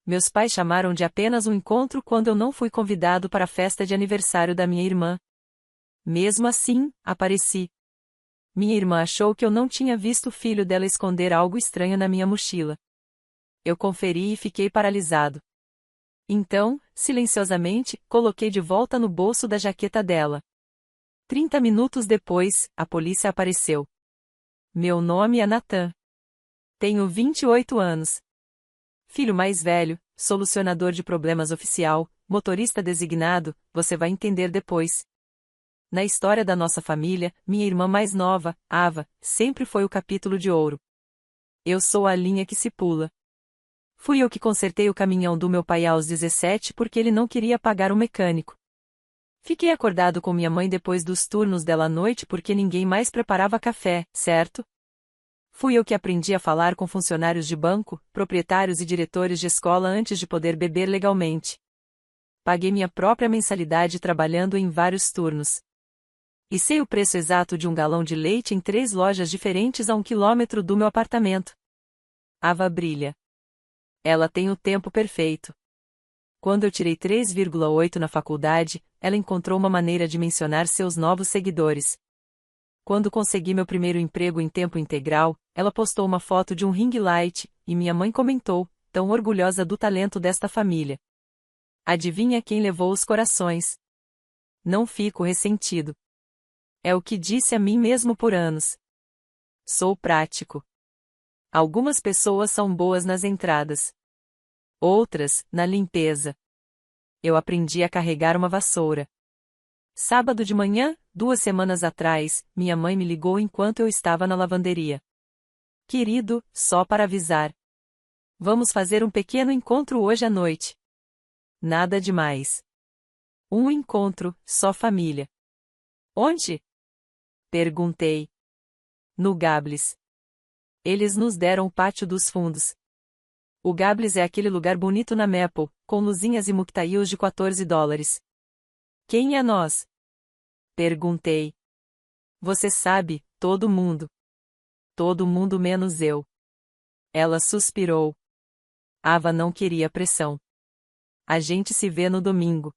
Meus pais chamaram de apenas um encontro quando eu não fui convidado para a festa de aniversário da minha irmã. Mesmo assim, apareci. Minha irmã achou que eu não tinha visto o filho dela esconder algo estranho na minha mochila. Eu conferi e fiquei paralisado. Então, silenciosamente, coloquei de volta no bolso da jaqueta dela. 30 minutos depois, a polícia apareceu. Meu nome é Nathan. Tenho 28 anos. Filho mais velho, solucionador de problemas oficial, motorista designado, você vai entender depois. Na história da nossa família, minha irmã mais nova, Ava, sempre foi o capítulo de ouro. Eu sou a linha que se pula. Fui eu que consertei o caminhão do meu pai aos 17 porque ele não queria pagar o mecânico. Fiquei acordado com minha mãe depois dos turnos dela à noite porque ninguém mais preparava café, certo? Fui eu que aprendi a falar com funcionários de banco, proprietários e diretores de escola antes de poder beber legalmente. Paguei minha própria mensalidade trabalhando em vários turnos. E sei o preço exato de um galão de leite em 3 lojas diferentes a 1 quilômetro do meu apartamento. Ava brilha. Ela tem o tempo perfeito. Quando eu tirei 3,8 na faculdade, ela encontrou uma maneira de mencionar seus novos seguidores. Quando consegui meu primeiro emprego em tempo integral, ela postou uma foto de um ring light, e minha mãe comentou, tão orgulhosa do talento desta família. Adivinha quem levou os corações? Não fico ressentido. É o que disse a mim mesmo por anos. Sou prático. Algumas pessoas são boas nas entradas. Outras, na limpeza. Eu aprendi a carregar uma vassoura. Sábado de manhã, 2 semanas atrás, minha mãe me ligou enquanto eu estava na lavanderia. Querido, só para avisar. Vamos fazer um pequeno encontro hoje à noite. Nada demais. Um encontro, só família. Onde? Perguntei. No Gables. Eles nos deram o pátio dos fundos. O Gables é aquele lugar bonito na Maple, com luzinhas e mocktails de $14. Quem é nós? Perguntei. Você sabe, todo mundo. Todo mundo menos eu. Ela suspirou. Ava não queria pressão. A gente se vê no domingo.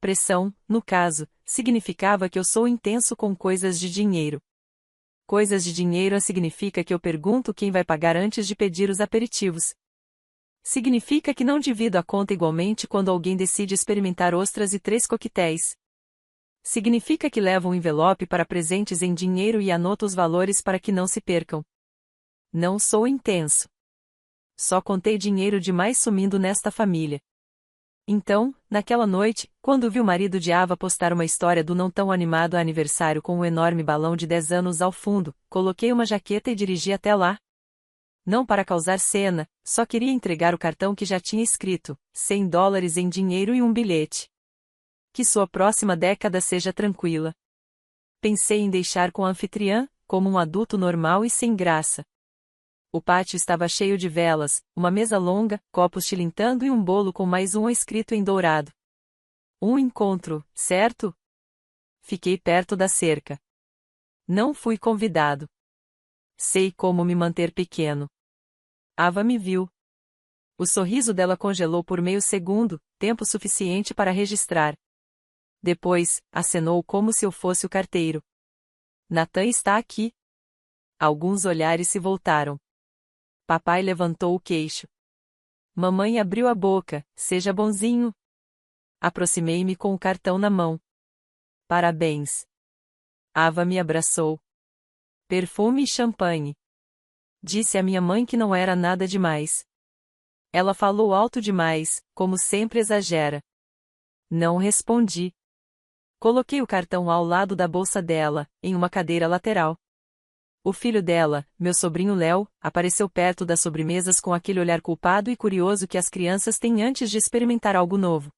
Pressão, no caso, significava que eu sou intenso com coisas de dinheiro. Coisas de dinheiro significa que eu pergunto quem vai pagar antes de pedir os aperitivos. Significa que não divido a conta igualmente quando alguém decide experimentar ostras e 3 coquetéis. Significa que levo um envelope para presentes em dinheiro e anoto os valores para que não se percam. Não sou intenso. Só contei dinheiro demais sumindo nesta família. Então, naquela noite, quando vi o marido de Ava postar uma história do não tão animado aniversário com um enorme balão de 10 anos ao fundo, coloquei uma jaqueta e dirigi até lá. Não para causar cena, só queria entregar o cartão que já tinha escrito, $100 em dinheiro e um bilhete. Que sua próxima década seja tranquila. Pensei em deixar com a anfitriã, como um adulto normal e sem graça. O pátio estava cheio de velas, uma mesa longa, copos tilintando e um bolo com mais um escrito em dourado. Um encontro, certo? Fiquei perto da cerca. Não fui convidado. Sei como me manter pequeno. Ava me viu. O sorriso dela congelou por meio segundo, tempo suficiente para registrar. Depois, acenou como se eu fosse o carteiro. Nathan está aqui. Alguns olhares se voltaram. Papai levantou o queixo. Mamãe abriu a boca, seja bonzinho. Aproximei-me com o cartão na mão. Parabéns. Ava me abraçou. Perfume e champanhe. Disse à minha mãe que não era nada demais. Ela falou alto demais, como sempre exagera. Não respondi. Coloquei o cartão ao lado da bolsa dela, em uma cadeira lateral. O filho dela, meu sobrinho Léo, apareceu perto das sobremesas com aquele olhar culpado e curioso que as crianças têm antes de experimentar algo novo.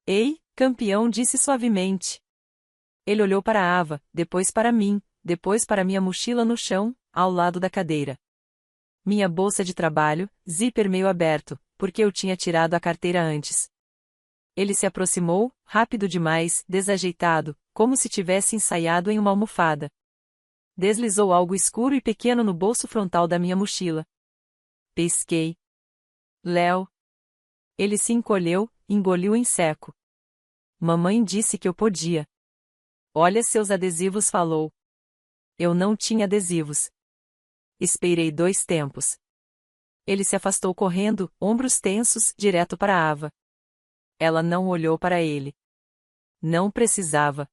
Ei, campeão, disse suavemente. Ele olhou para Ava, depois para mim, depois para minha mochila no chão, ao lado da cadeira. Minha bolsa de trabalho, zíper meio aberto, porque eu tinha tirado a carteira antes. Ele se aproximou, rápido demais, desajeitado, como se tivesse ensaiado em uma almofada. Deslizou algo escuro e pequeno no bolso frontal da minha mochila. Pesquei. Léo. Ele se encolheu, engoliu em seco. Mamãe disse que eu podia. Olha seus adesivos, falou. Eu não tinha adesivos. Esperei 2 tempos. Ele se afastou correndo, ombros tensos, direto para Ava. Ela não olhou para ele. Não precisava.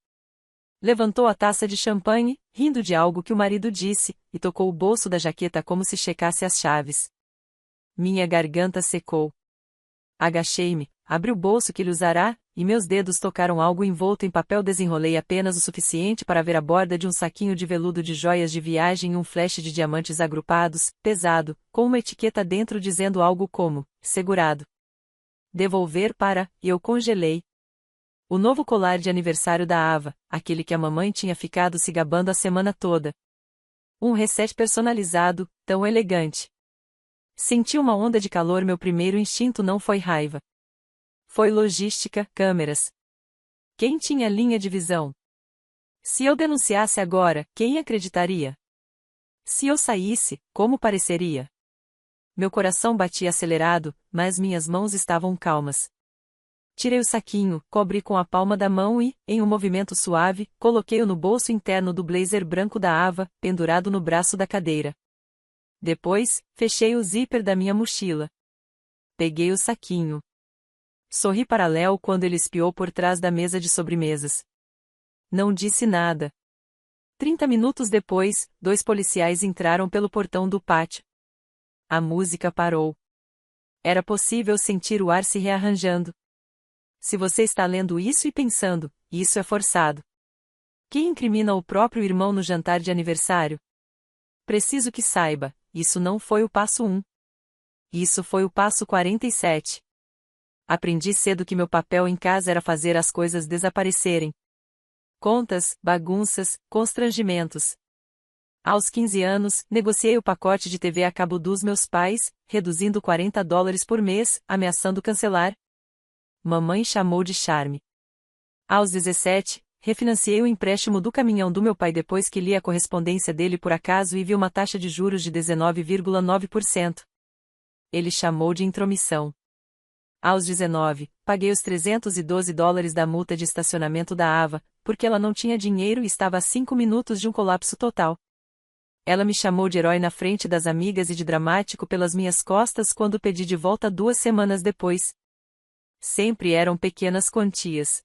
Levantou a taça de champanhe, rindo de algo que o marido disse, e tocou o bolso da jaqueta como se checasse as chaves. Minha garganta secou. Agachei-me, abri o bolso que ele usará, e meus dedos tocaram algo envolto em papel. Desenrolei apenas o suficiente para ver a borda de um saquinho de veludo de joias de viagem e um flash de diamantes agrupados, pesado, com uma etiqueta dentro dizendo algo como, segurado. Devolver para, e eu congelei. O novo colar de aniversário da Ava, aquele que a mamãe tinha ficado se gabando a semana toda. Um reset personalizado, tão elegante. Senti uma onda de calor. Meu primeiro instinto não foi raiva. Foi logística, câmeras. Quem tinha linha de visão? Se eu denunciasse agora, quem acreditaria? Se eu saísse, como pareceria? Meu coração batia acelerado, mas minhas mãos estavam calmas. Tirei o saquinho, cobri com a palma da mão e, em um movimento suave, coloquei-o no bolso interno do blazer branco da Ava, pendurado no braço da cadeira. Depois, fechei o zíper da minha mochila. Peguei o saquinho. Sorri para Léo quando ele espiou por trás da mesa de sobremesas. Não disse nada. 30 minutos depois, 2 policiais entraram pelo portão do pátio. A música parou. Era possível sentir o ar se rearranjando. Se você está lendo isso e pensando, isso é forçado. Quem incrimina o próprio irmão no jantar de aniversário? Preciso que saiba, isso não foi o passo 1. Isso foi o passo 47. Aprendi cedo que meu papel em casa era fazer as coisas desaparecerem. Contas, bagunças, constrangimentos. Aos 15 anos, negociei o pacote de TV a cabo dos meus pais, reduzindo $40 por mês, ameaçando cancelar. Mamãe chamou de charme. Aos 17, refinanciei o empréstimo do caminhão do meu pai depois que li a correspondência dele por acaso e vi uma taxa de juros de 19,9%. Ele chamou de intromissão. Aos 19, paguei os $312 da multa de estacionamento da Ava, porque ela não tinha dinheiro e estava a 5 minutos de um colapso total. Ela me chamou de herói na frente das amigas e de dramático pelas minhas costas quando pedi de volta 2 semanas depois. Sempre eram pequenas quantias.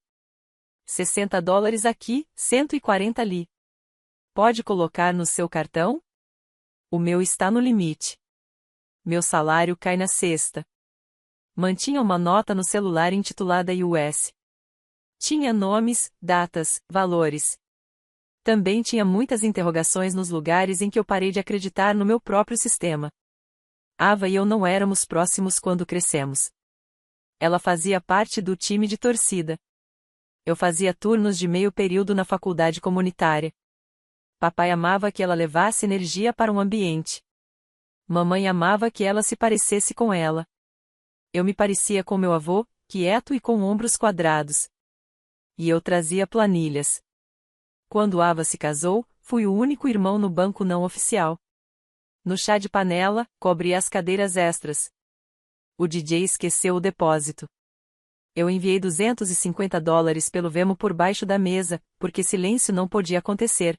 $60 aqui, 140 ali. Pode colocar no seu cartão? O meu está no limite. Meu salário cai na sexta. Mantinha uma nota no celular intitulada US. Tinha nomes, datas, valores. Também tinha muitas interrogações nos lugares em que eu parei de acreditar no meu próprio sistema. Ava e eu não éramos próximos quando crescemos. Ela fazia parte do time de torcida. Eu fazia turnos de meio período na faculdade comunitária. Papai amava que ela levasse energia para um ambiente. Mamãe amava que ela se parecesse com ela. Eu me parecia com meu avô, quieto e com ombros quadrados. E eu trazia planilhas. Quando Ava se casou, fui o único irmão no banco não oficial. No chá de panela, cobri as cadeiras extras. O DJ esqueceu o depósito. Eu enviei $250 pelo Venmo por baixo da mesa, porque silêncio não podia acontecer.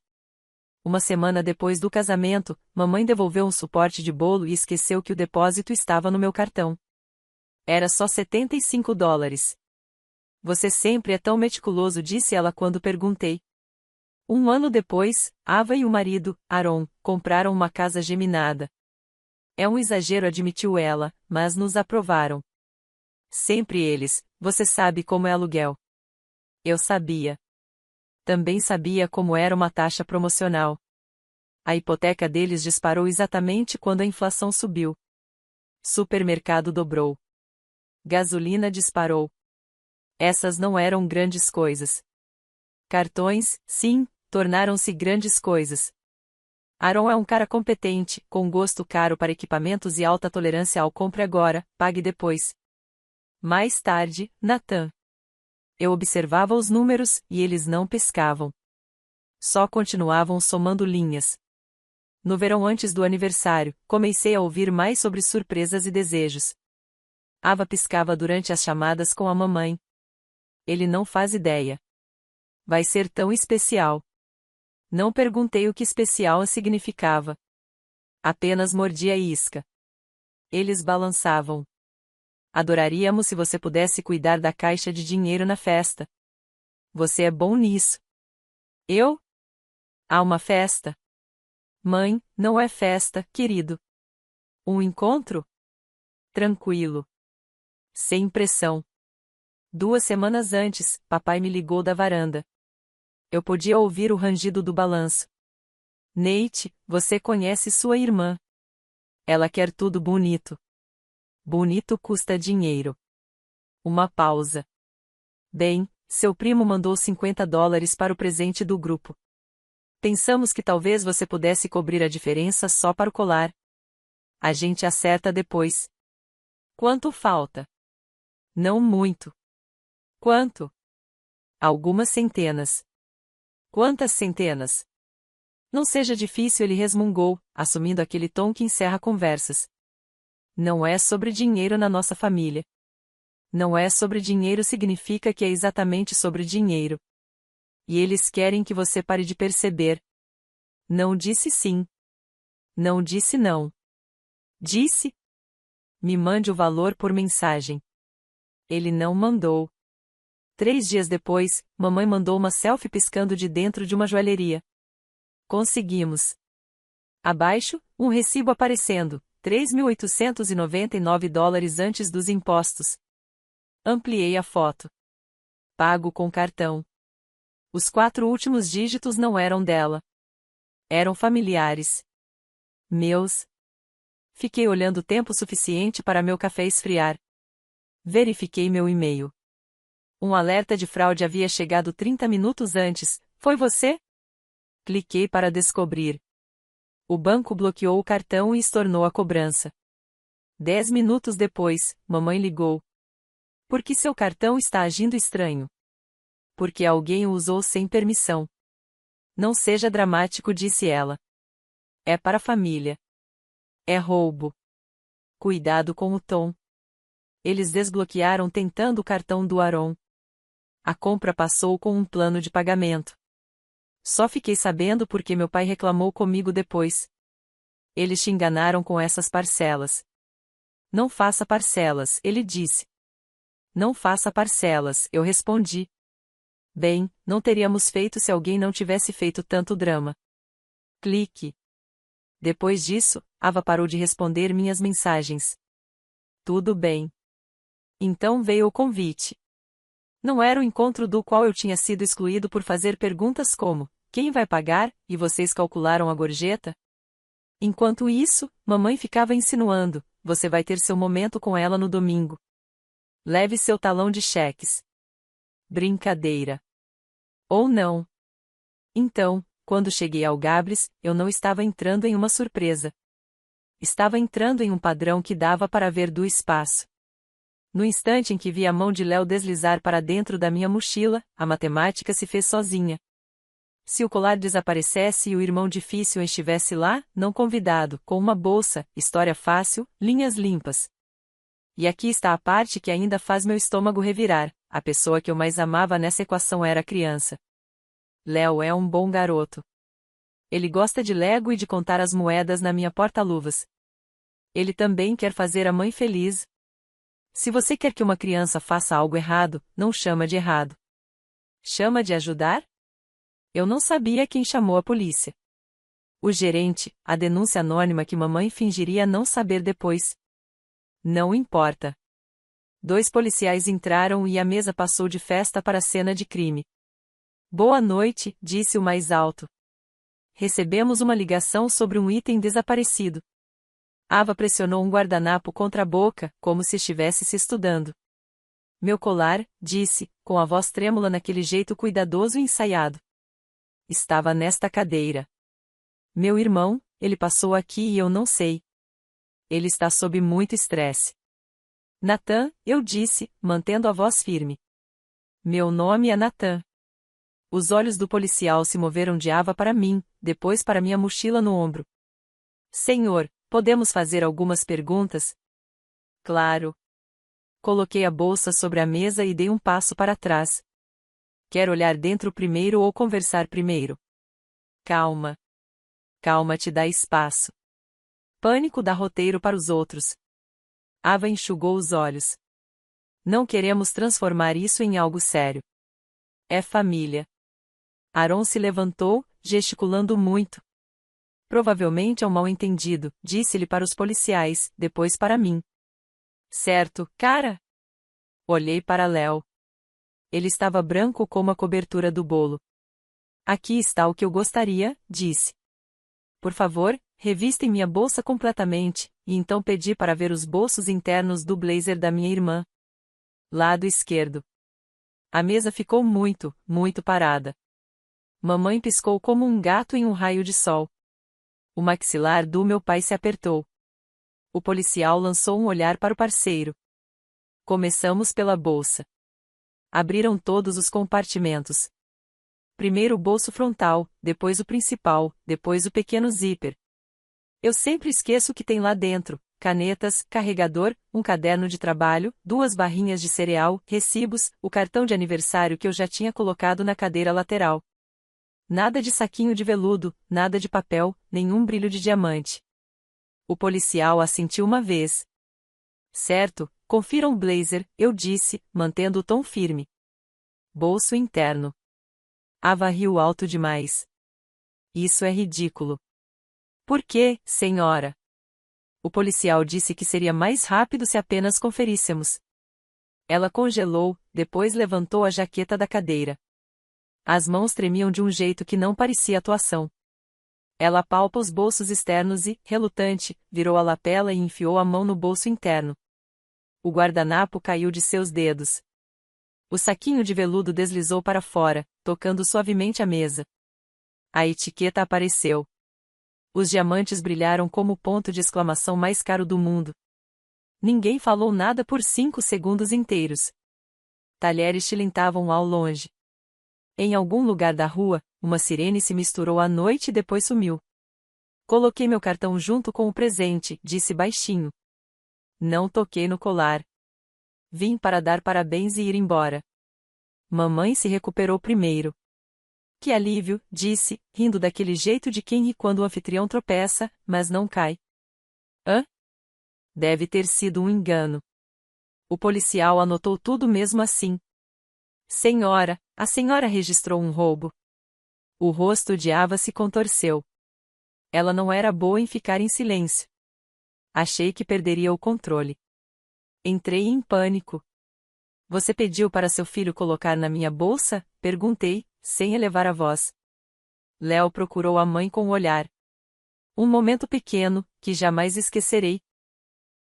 Uma semana depois do casamento, mamãe devolveu um suporte de bolo e esqueceu que o depósito estava no meu cartão. Era só $75. Você sempre é tão meticuloso, disse ela quando perguntei. 1 ano depois, Ava e o marido, Aaron, compraram uma casa geminada. É um exagero, admitiu ela, mas nos aprovaram. Sempre eles, você sabe como é aluguel. Eu sabia. Também sabia como era uma taxa promocional. A hipoteca deles disparou exatamente quando a inflação subiu. Supermercado dobrou. Gasolina disparou. Essas não eram grandes coisas. Cartões, sim, tornaram-se grandes coisas. Aaron é um cara competente, com gosto caro para equipamentos e alta tolerância ao compre agora, pague depois. Mais tarde, Nathan. Eu observava os números, e eles não pescavam. Só continuavam somando linhas. No verão antes do aniversário, comecei a ouvir mais sobre surpresas e desejos. Ava piscava durante as chamadas com a mamãe. Ele não faz ideia. Vai ser tão especial. Não perguntei o que especial significava. Apenas mordi a isca. Eles balançavam. Adoraríamos se você pudesse cuidar da caixa de dinheiro na festa. Você é bom nisso. Eu? Há uma festa? Mãe, não é festa, querido. Um encontro? Tranquilo. Sem pressão. 2 semanas antes, papai me ligou da varanda. Eu podia ouvir o rangido do balanço. Nate, você conhece sua irmã. Ela quer tudo bonito. Bonito custa dinheiro. Uma pausa. Bem, seu primo mandou $50 para o presente do grupo. Pensamos que talvez você pudesse cobrir a diferença só para o colar. A gente acerta depois. Quanto falta? Não muito. Quanto? Algumas centenas. Quantas centenas? Não seja difícil, ele resmungou, assumindo aquele tom que encerra conversas. Não é sobre dinheiro na nossa família. Não é sobre dinheiro significa que é exatamente sobre dinheiro. E eles querem que você pare de perceber. Não disse sim. Não disse não. Disse? Me mande o valor por mensagem. Ele não mandou. 3 dias depois, mamãe mandou uma selfie piscando de dentro de uma joalheria. Conseguimos. Abaixo, um recibo aparecendo, $3.899 antes dos impostos. Ampliei a foto. Pago com cartão. Os 4 últimos dígitos não eram dela. Eram familiares. Meus. Fiquei olhando tempo suficiente para meu café esfriar. Verifiquei meu e-mail. Um alerta de fraude havia chegado 30 minutos antes. Foi você? Cliquei para descobrir. O banco bloqueou o cartão e estornou a cobrança. 10 minutos depois, mamãe ligou. Por que seu cartão está agindo estranho? Porque alguém o usou sem permissão. Não seja dramático, disse ela. É para a família. É roubo. Cuidado com o tom. Eles desbloquearam tentando o cartão do Aaron. A compra passou com um plano de pagamento. Só fiquei sabendo porque meu pai reclamou comigo depois. Eles te enganaram com essas parcelas. Não faça parcelas, ele disse. Não faça parcelas, eu respondi. Bem, não teríamos feito se alguém não tivesse feito tanto drama. Clique. Depois disso, Ava parou de responder minhas mensagens. Tudo bem. Então veio o convite. Não era o encontro do qual eu tinha sido excluído por fazer perguntas como: quem vai pagar, e vocês calcularam a gorjeta? Enquanto isso, mamãe ficava insinuando: você vai ter seu momento com ela no domingo. Leve seu talão de cheques. Brincadeira. Ou não. Então, quando cheguei ao Gabris, eu não estava entrando em uma surpresa. Estava entrando em um padrão que dava para ver do espaço. No instante em que vi a mão de Léo deslizar para dentro da minha mochila, a matemática se fez sozinha. Se o colar desaparecesse e o irmão difícil estivesse lá, não convidado, com uma bolsa, história fácil, linhas limpas. E aqui está a parte que ainda faz meu estômago revirar: a pessoa que eu mais amava nessa equação era a criança. Léo é um bom garoto. Ele gosta de Lego e de contar as moedas na minha porta-luvas. Ele também quer fazer a mãe feliz. Se você quer que uma criança faça algo errado, não chama de errado. Chama de ajudar? Eu não sabia quem chamou a polícia. O gerente, a denúncia anônima que mamãe fingiria não saber depois. Não importa. 2 policiais entraram e a mesa passou de festa para a cena de crime. Boa noite, disse o mais alto. Recebemos uma ligação sobre um item desaparecido. Ava pressionou um guardanapo contra a boca, como se estivesse se estudando. Meu colar, disse, com a voz trêmula naquele jeito cuidadoso e ensaiado. Estava nesta cadeira. Meu irmão, ele passou aqui e eu não sei. Ele está sob muito estresse. Nathan, eu disse, mantendo a voz firme. Meu nome é Nathan. Os olhos do policial se moveram de Ava para mim, depois para minha mochila no ombro. Senhor, podemos fazer algumas perguntas? Claro. Coloquei a bolsa sobre a mesa e dei um passo para trás. Quer olhar dentro primeiro ou conversar primeiro? Calma. Calma te dá espaço. Pânico dá roteiro para os outros. Ava enxugou os olhos. Não queremos transformar isso em algo sério. É família. Aaron se levantou, gesticulando muito. Provavelmente é um mal-entendido, disse-lhe para os policiais, depois para mim. Certo, cara? Olhei para Léo. Ele estava branco como a cobertura do bolo. Aqui está o que eu gostaria, disse. Por favor, revistem minha bolsa completamente, e então pedi para ver os bolsos internos do blazer da minha irmã. Lado esquerdo. A mesa ficou muito, muito parada. Mamãe piscou como um gato em um raio de sol. O maxilar do meu pai se apertou. O policial lançou um olhar para o parceiro. Começamos pela bolsa. Abriram todos os compartimentos. Primeiro o bolso frontal, depois o principal, depois o pequeno zíper. Eu sempre esqueço o que tem lá dentro: canetas, carregador, um caderno de trabalho, 2 barrinhas de cereal, recibos, o cartão de aniversário que eu já tinha colocado na cadeira lateral. Nada de saquinho de veludo, nada de papel, nenhum brilho de diamante. O policial assentiu uma vez. Certo, confira um blazer, eu disse, mantendo o tom firme. Bolso interno. Ava riu alto demais. Isso é ridículo. Por quê, senhora? O policial disse que seria mais rápido se apenas conferíssemos. Ela congelou, depois levantou a jaqueta da cadeira. As mãos tremiam de um jeito que não parecia atuação. Ela apalpa os bolsos externos e, relutante, virou a lapela e enfiou a mão no bolso interno. O guardanapo caiu de seus dedos. O saquinho de veludo deslizou para fora, tocando suavemente a mesa. A etiqueta apareceu. Os diamantes brilharam como o ponto de exclamação mais caro do mundo. Ninguém falou nada por 5 segundos inteiros. Talheres tilintavam ao longe. Em algum lugar da rua, uma sirene se misturou à noite e depois sumiu. Coloquei meu cartão junto com o presente, disse baixinho. Não toquei no colar. Vim para dar parabéns e ir embora. Mamãe se recuperou primeiro. Que alívio, disse, rindo daquele jeito de quem ri quando o anfitrião tropeça, mas não cai. Hã? Deve ter sido um engano. O policial anotou tudo mesmo assim. Senhora, a senhora registrou um roubo. O rosto de Ava se contorceu. Ela não era boa em ficar em silêncio. Achei que perderia o controle. Entrei em pânico. Você pediu para seu filho colocar na minha bolsa? Perguntei, sem elevar a voz. Léo procurou a mãe com o olhar. Um momento pequeno, que jamais esquecerei.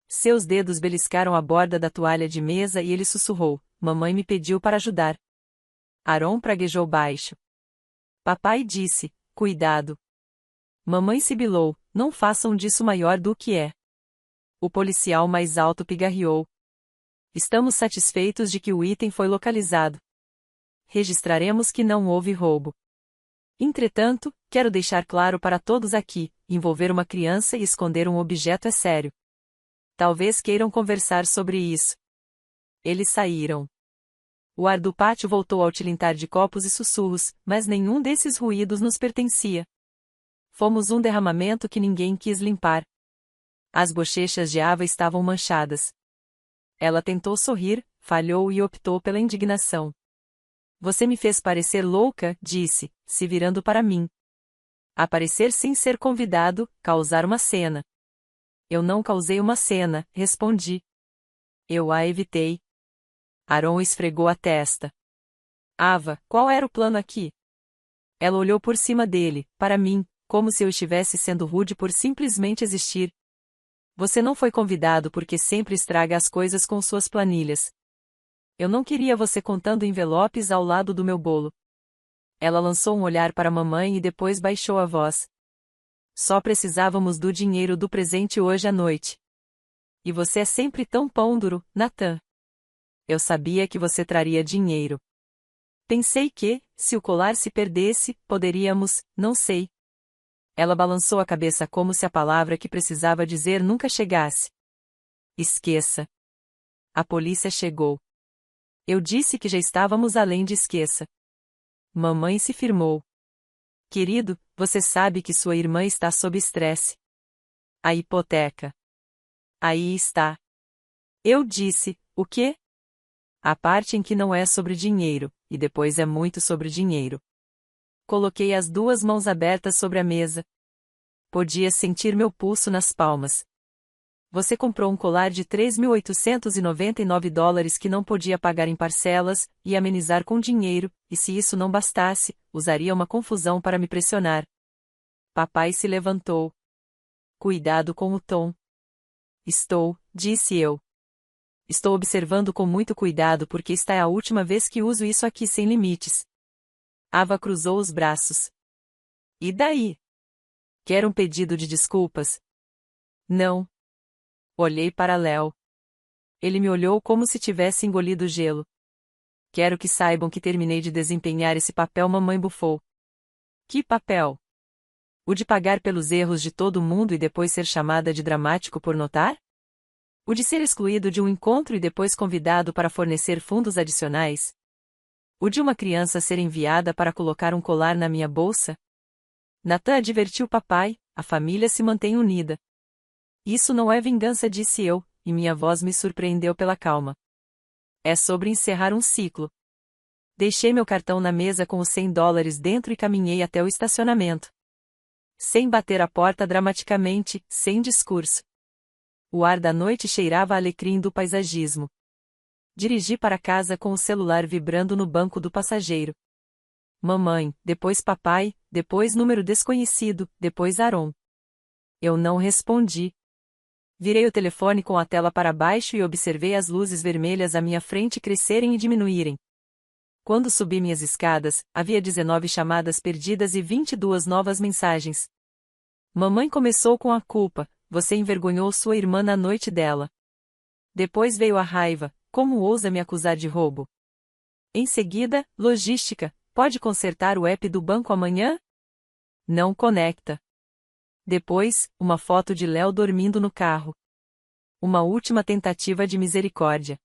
Seus dedos beliscaram a borda da toalha de mesa e ele sussurrou: Mamãe me pediu para ajudar. Aaron praguejou baixo. Papai disse: Cuidado. Mamãe sibilou: Não façam disso maior do que é. O policial mais alto pigarreou. Estamos satisfeitos de que o item foi localizado. Registraremos que não houve roubo. Entretanto, quero deixar claro para todos aqui: envolver uma criança e esconder um objeto é sério. Talvez queiram conversar sobre isso. Eles saíram. O ar do pátio voltou ao tilintar de copos e sussurros, mas nenhum desses ruídos nos pertencia. Fomos um derramamento que ninguém quis limpar. As bochechas de Ava estavam manchadas. Ela tentou sorrir, falhou e optou pela indignação. Você me fez parecer louca, disse, se virando para mim. Aparecer sem ser convidado, causar uma cena. Eu não causei uma cena, respondi. Eu a evitei. Aaron esfregou a testa. Ava, qual era o plano aqui? Ela olhou por cima dele, para mim, como se eu estivesse sendo rude por simplesmente existir. Você não foi convidado porque sempre estraga as coisas com suas planilhas. Eu não queria você contando envelopes ao lado do meu bolo. Ela lançou um olhar para a mamãe e depois baixou a voz. Só precisávamos do dinheiro do presente hoje à noite. E você é sempre tão pão duro, Nathan. Eu sabia que você traria dinheiro. Pensei que, se o colar se perdesse, poderíamos, não sei. Ela balançou a cabeça como se a palavra que precisava dizer nunca chegasse. Esqueça. A polícia chegou. Eu disse que já estávamos além de esqueça. Mamãe se firmou. Querido, você sabe que sua irmã está sob estresse. A hipoteca. Aí está. Eu disse, o quê? A parte em que não é sobre dinheiro, e depois é muito sobre dinheiro. Coloquei as duas mãos abertas sobre a mesa. Podia sentir meu pulso nas palmas. Você comprou um colar de $3.899 que não podia pagar em parcelas, e amenizar com dinheiro, e se isso não bastasse, usaria uma confusão para me pressionar. Papai se levantou. Cuidado com o tom. Disse eu. Estou observando com muito cuidado porque esta é a última vez que uso isso aqui sem limites. Ava cruzou os braços. E daí? Quer um pedido de desculpas? Não. Olhei para Léo. Ele me olhou como se tivesse engolido gelo. Quero que saibam que terminei de desempenhar esse papel, mamãe bufou. Que papel? O de pagar pelos erros de todo mundo e depois ser chamada de dramático por notar? O de ser excluído de um encontro e depois convidado para fornecer fundos adicionais? O de uma criança ser enviada para colocar um colar na minha bolsa? Nathan advertiu papai, a família se mantém unida. Isso não é vingança, disse eu, e minha voz me surpreendeu pela calma. É sobre encerrar um ciclo. Deixei meu cartão na mesa com os $100 dentro e caminhei até o estacionamento. Sem bater a porta dramaticamente, sem discurso. O ar da noite cheirava a alecrim do paisagismo. Dirigi para casa com o celular vibrando no banco do passageiro. Mamãe, depois papai, depois número desconhecido, depois Aaron. Eu não respondi. Virei o telefone com a tela para baixo e observei as luzes vermelhas à minha frente crescerem e diminuírem. Quando subi minhas escadas, havia 19 chamadas perdidas e 22 novas mensagens. Mamãe começou com a culpa: você envergonhou sua irmã na noite dela. Depois veio a raiva: como ousa me acusar de roubo? Em seguida, logística: pode consertar o app do banco amanhã? Não conecta. Depois, uma foto de Léo dormindo no carro. Uma última tentativa de misericórdia.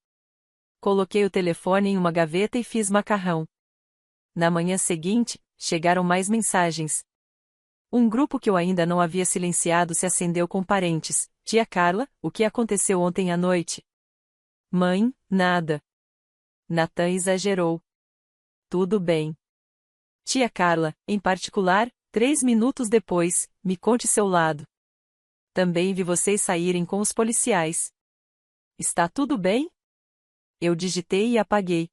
Coloquei o telefone em uma gaveta e fiz macarrão. Na manhã seguinte, chegaram mais mensagens. Um grupo que eu ainda não havia silenciado se acendeu com parentes. Tia Carla, o que aconteceu ontem à noite? Mãe, nada. Nathan exagerou. Tudo bem. Tia Carla, em particular, 3 minutos depois, me conte seu lado. Também vi vocês saírem com os policiais. Está tudo bem? Eu digitei e apaguei.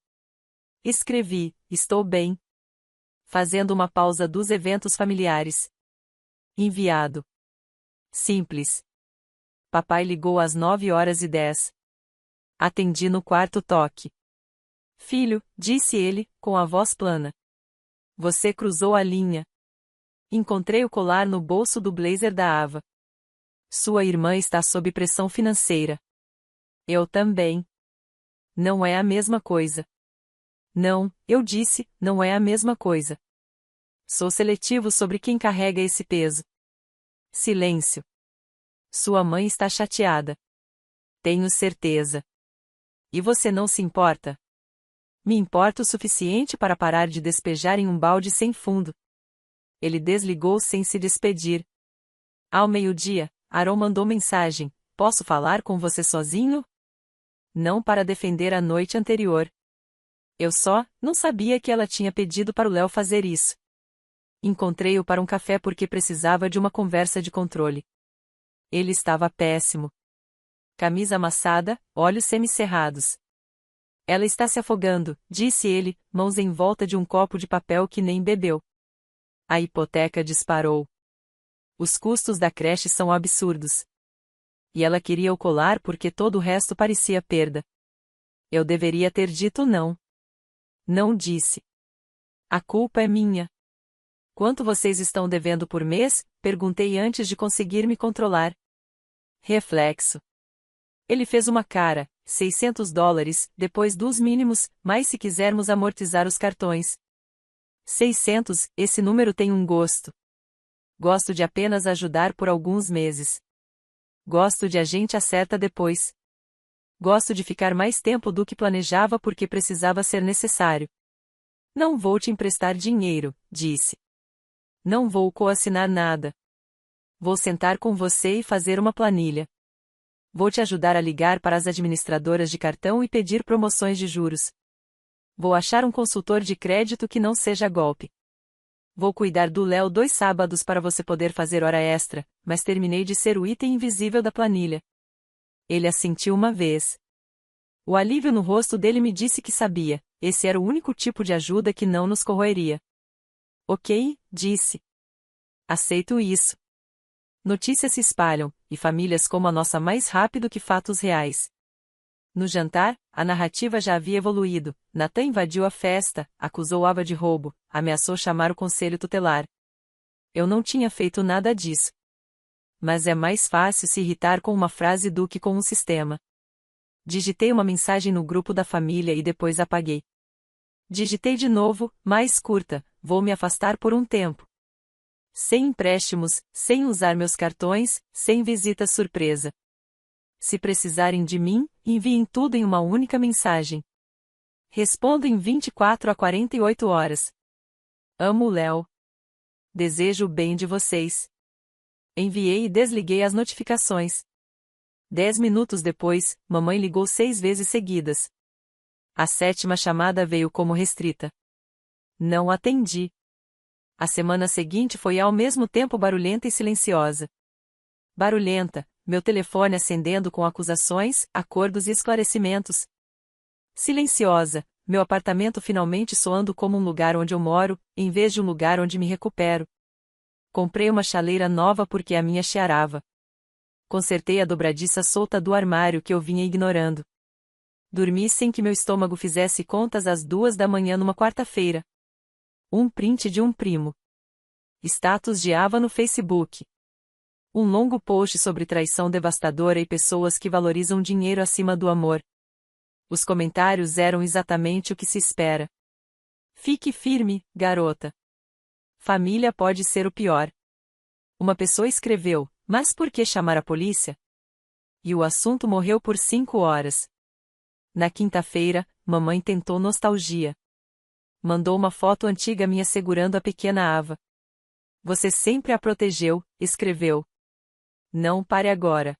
Escrevi: estou bem. Fazendo uma pausa dos eventos familiares. Enviado. Simples. Papai ligou às 9h10. Atendi no quarto toque. Filho, disse ele, com a voz plana. Você cruzou a linha. Encontrei o colar no bolso do blazer da Ava. Sua irmã está sob pressão financeira. Eu também. Não é a mesma coisa. Não, eu disse, não é a mesma coisa. Sou seletivo sobre quem carrega esse peso. Silêncio. Sua mãe está chateada. Tenho certeza. E você não se importa? Me importa o suficiente para parar de despejar em um balde sem fundo. Ele desligou sem se despedir. Ao meio-dia, Aaron mandou mensagem: posso falar com você sozinho? Não para defender a noite anterior. Eu só não sabia que ela tinha pedido para o Léo fazer isso. Encontrei-o para um café porque precisava de uma conversa de controle. Ele estava péssimo. Camisa amassada, olhos semicerrados. Ela está se afogando, disse ele, mãos em volta de um copo de papel que nem bebeu. A hipoteca disparou. Os custos da creche são absurdos. E ela queria o colar porque todo o resto parecia perda. Eu deveria ter dito não. Não disse. A culpa é minha. Quanto vocês estão devendo por mês? Perguntei antes de conseguir me controlar. Reflexo. Ele fez uma cara: $600, depois dos mínimos, mas se quisermos amortizar os cartões. 600, esse número tem um gosto. Gosto de apenas ajudar por alguns meses. Gosto de a gente acerta depois. Gosto de ficar mais tempo do que planejava porque precisava ser necessário. Não vou te emprestar dinheiro, disse. Não vou coassinar nada. Vou sentar com você e fazer uma planilha. Vou te ajudar a ligar para as administradoras de cartão e pedir promoções de juros. Vou achar um consultor de crédito que não seja golpe. Vou cuidar do Léo 2 sábados para você poder fazer hora extra, mas terminei de ser o item invisível da planilha. Ele assentiu uma vez. O alívio no rosto dele me disse que sabia, esse era o único tipo de ajuda que não nos corroeria. Ok, disse. Aceito isso. Notícias se espalham, e famílias como a nossa mais rápido que fatos reais. No jantar, a narrativa já havia evoluído. Nathan invadiu a festa, acusou Ava de roubo, ameaçou chamar o conselho tutelar. Eu não tinha feito nada disso. Mas é mais fácil se irritar com uma frase do que com um sistema. Digitei uma mensagem no grupo da família e depois apaguei. Digitei de novo, mais curta, vou me afastar por um tempo. Sem empréstimos, sem usar meus cartões, sem visita surpresa. Se precisarem de mim, enviem tudo em uma única mensagem. Respondo em 24 a 48 horas. Amo o Léo. Desejo o bem de vocês. Enviei e desliguei as notificações. 10 minutos depois, mamãe ligou 6 vezes seguidas. A 7ª chamada veio como restrita. Não atendi. A semana seguinte foi ao mesmo tempo barulhenta e silenciosa. Barulhenta, meu telefone acendendo com acusações, acordos e esclarecimentos. Silenciosa, meu apartamento finalmente soando como um lugar onde eu moro, em vez de um lugar onde me recupero. Comprei uma chaleira nova porque a minha chiarava. Consertei a dobradiça solta do armário que eu vinha ignorando. Dormi sem que meu estômago fizesse contas às 2 da manhã numa quarta-feira. Um print de um primo. Status de Ava no Facebook. Um longo post sobre traição devastadora e pessoas que valorizam dinheiro acima do amor. Os comentários eram exatamente o que se espera. Fique firme, garota. Família pode ser o pior. Uma pessoa escreveu, mas por que chamar a polícia? E o assunto morreu por 5 horas. Na quinta-feira, mamãe tentou nostalgia. Mandou uma foto antiga minha segurando a pequena Ava. Você sempre a protegeu, escreveu. Não pare agora.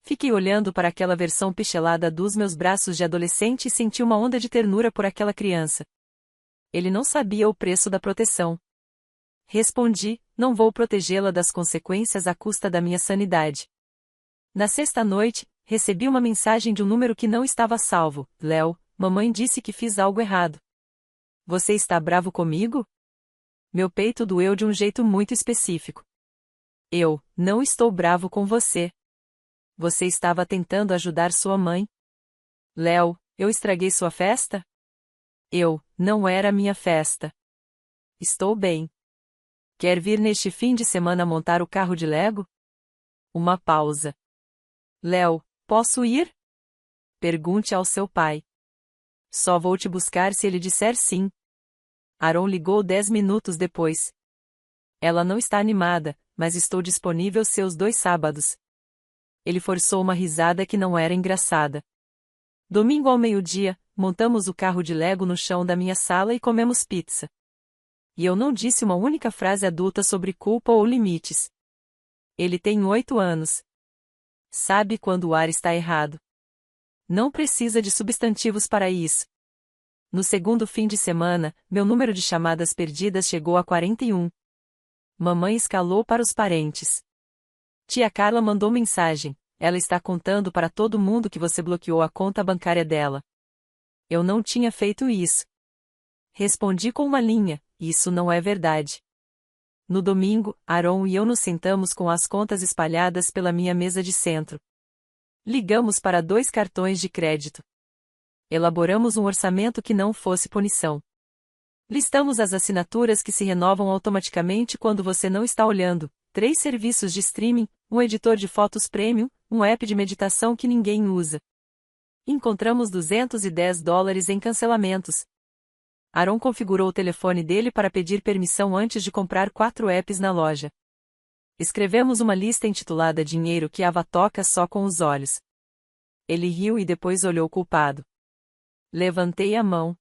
Fiquei olhando para aquela versão pixelada dos meus braços de adolescente e senti uma onda de ternura por aquela criança. Ele não sabia o preço da proteção. Respondi, não vou protegê-la das consequências à custa da minha sanidade. Na sexta noite, recebi uma mensagem de um número que não estava salvo. Léo, mamãe disse que fiz algo errado. Você está bravo comigo? Meu peito doeu de um jeito muito específico. Eu não estou bravo com você. Você estava tentando ajudar sua mãe. Léo, eu estraguei sua festa? Não era minha festa. Estou bem. Quer vir neste fim de semana montar o carro de Lego? Uma pausa. Léo, posso ir? Pergunte ao seu pai. Só vou te buscar se ele disser sim. Aaron ligou 10 minutos depois. Ela não está animada, mas estou disponível seus 2 sábados. Ele forçou uma risada que não era engraçada. Domingo ao meio-dia, montamos o carro de Lego no chão da minha sala e comemos pizza. E eu não disse uma única frase adulta sobre culpa ou limites. Ele tem 8 anos. Sabe quando o ar está errado. Não precisa de substantivos para isso. No segundo fim de semana, meu número de chamadas perdidas chegou a 41. Mamãe escalou para os parentes. Tia Carla mandou mensagem. Ela está contando para todo mundo que você bloqueou a conta bancária dela. Eu não tinha feito isso. Respondi com uma linha, isso não é verdade. No domingo, Aaron e eu nos sentamos com as contas espalhadas pela minha mesa de centro. Ligamos para 2 cartões de crédito. Elaboramos um orçamento que não fosse punição. Listamos as assinaturas que se renovam automaticamente quando você não está olhando, 3 serviços de streaming, um editor de fotos premium, um app de meditação que ninguém usa. Encontramos $210 em cancelamentos. Aaron configurou o telefone dele para pedir permissão antes de comprar 4 apps na loja. Escrevemos uma lista intitulada Dinheiro que Ava toca só com os olhos. Ele riu e depois olhou culpado. Levantei a mão.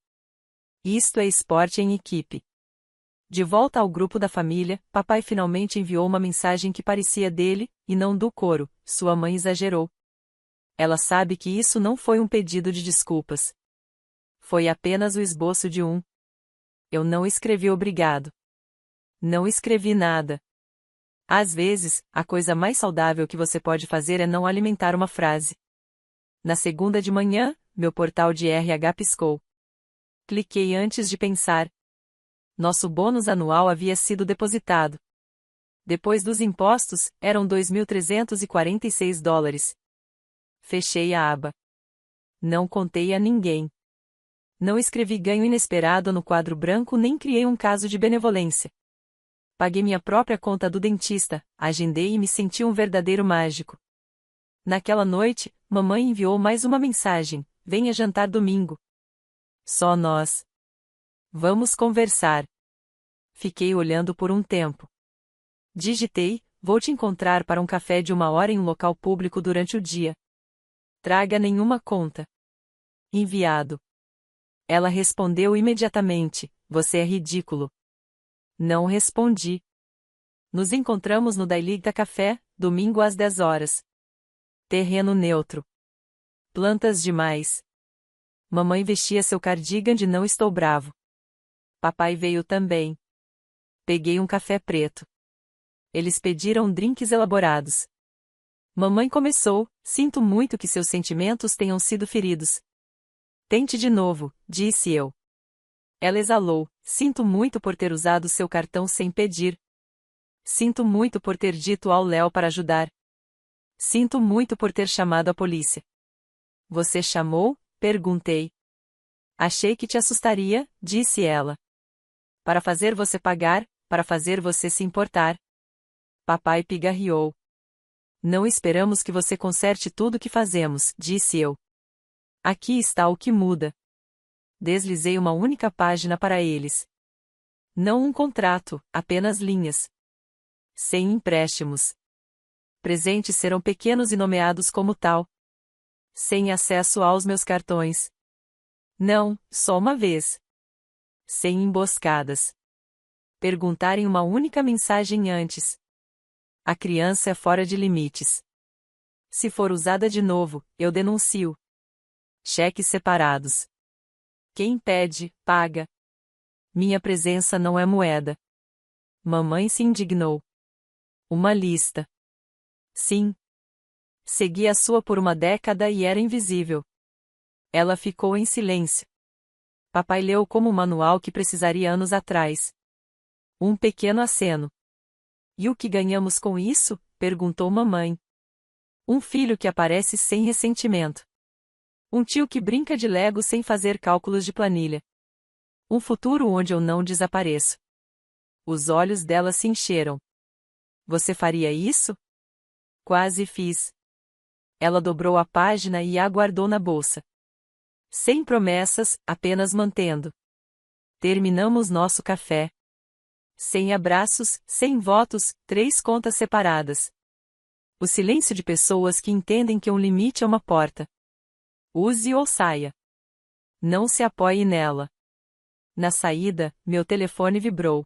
Isto é esporte em equipe. De volta ao grupo da família, papai finalmente enviou uma mensagem que parecia dele, e não do coro. Sua mãe exagerou. Ela sabe que isso não foi um pedido de desculpas. Foi apenas o esboço de um. Eu não escrevi obrigado. Não escrevi nada. Às vezes, a coisa mais saudável que você pode fazer é não alimentar uma frase. Na segunda de manhã, meu portal de RH piscou. Cliquei antes de pensar. Nosso bônus anual havia sido depositado. Depois dos impostos, eram $2.346. Fechei a aba. Não contei a ninguém. Não escrevi ganho inesperado no quadro branco nem criei um caso de benevolência. Paguei minha própria conta do dentista, agendei e me senti um verdadeiro mágico. Naquela noite, mamãe enviou mais uma mensagem: venha jantar domingo. Só nós. Vamos conversar. Fiquei olhando por um tempo. Digitei: vou te encontrar para um café de 1 hora em um local público durante o dia. Traga nenhuma conta. Enviado. Ela respondeu imediatamente: você é ridículo. Não respondi. Nos encontramos no Daily Café, domingo às 10 horas. Terreno neutro. Plantas demais. Mamãe vestia seu cardigan de não estou bravo. Papai veio também. Peguei um café preto. Eles pediram drinks elaborados. Mamãe começou: sinto muito que seus sentimentos tenham sido feridos. Tente de novo, disse eu. Ela exalou: sinto muito por ter usado seu cartão sem pedir. Sinto muito por ter dito ao Léo para ajudar. Sinto muito por ter chamado a polícia. Você chamou? Perguntei. Achei que te assustaria, disse ela. Para fazer você pagar, para fazer você se importar. Papai pigarreou. Não esperamos que você conserte tudo que fazemos, disse eu. Aqui está o que muda. Deslizei uma única página para eles. Não um contrato, apenas linhas. Sem empréstimos. Presentes serão pequenos e nomeados como tal. Sem acesso aos meus cartões. Não, só uma vez. Sem emboscadas. Perguntarem uma única mensagem antes. A criança é fora de limites. Se for usada de novo, eu denuncio. Cheques separados. Quem pede, paga. Minha presença não é moeda. Mamãe se indignou. Uma lista. Sim. Segui a sua por uma década e era invisível. Ela ficou em silêncio. Papai leu como um manual que precisaria anos atrás. Um pequeno aceno. E o que ganhamos com isso? Perguntou mamãe. Um filho que aparece sem ressentimento. Um tio que brinca de Lego sem fazer cálculos de planilha. Um futuro onde eu não desapareço. Os olhos dela se encheram. Você faria isso? Quase fiz. Ela dobrou a página e a guardou na bolsa. Sem promessas, apenas mantendo. Terminamos nosso café. Sem abraços, sem votos, 3 contas separadas. O silêncio de pessoas que entendem que um limite é uma porta. Use ou saia. Não se apoie nela. Na saída, meu telefone vibrou.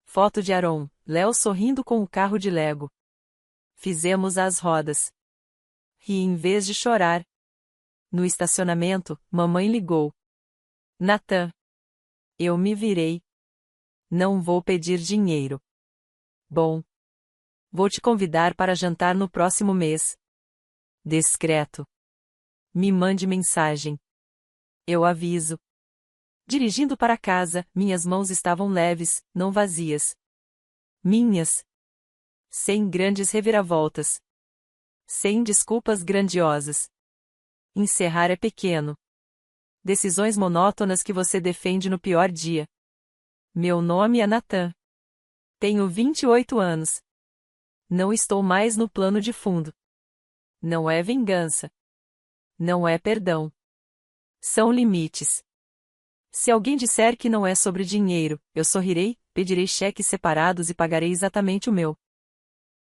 Foto de Aaron, Léo sorrindo com o carro de Lego. Fizemos as rodas. Ri em vez de chorar. No estacionamento, mamãe ligou. Nathan. Eu me virei. Não vou pedir dinheiro. Bom. Vou te convidar para jantar no próximo mês. Discreto. Me mande mensagem. Eu aviso. Dirigindo para casa, minhas mãos estavam leves, não vazias. Minhas. Sem grandes reviravoltas. Sem desculpas grandiosas. Encerrar é pequeno. Decisões monótonas que você defende no pior dia. Meu nome é Nathan. Tenho 28 anos. Não estou mais no plano de fundo. Não é vingança. Não é perdão. São limites. Se alguém disser que não é sobre dinheiro, eu sorrirei, pedirei cheques separados e pagarei exatamente o meu.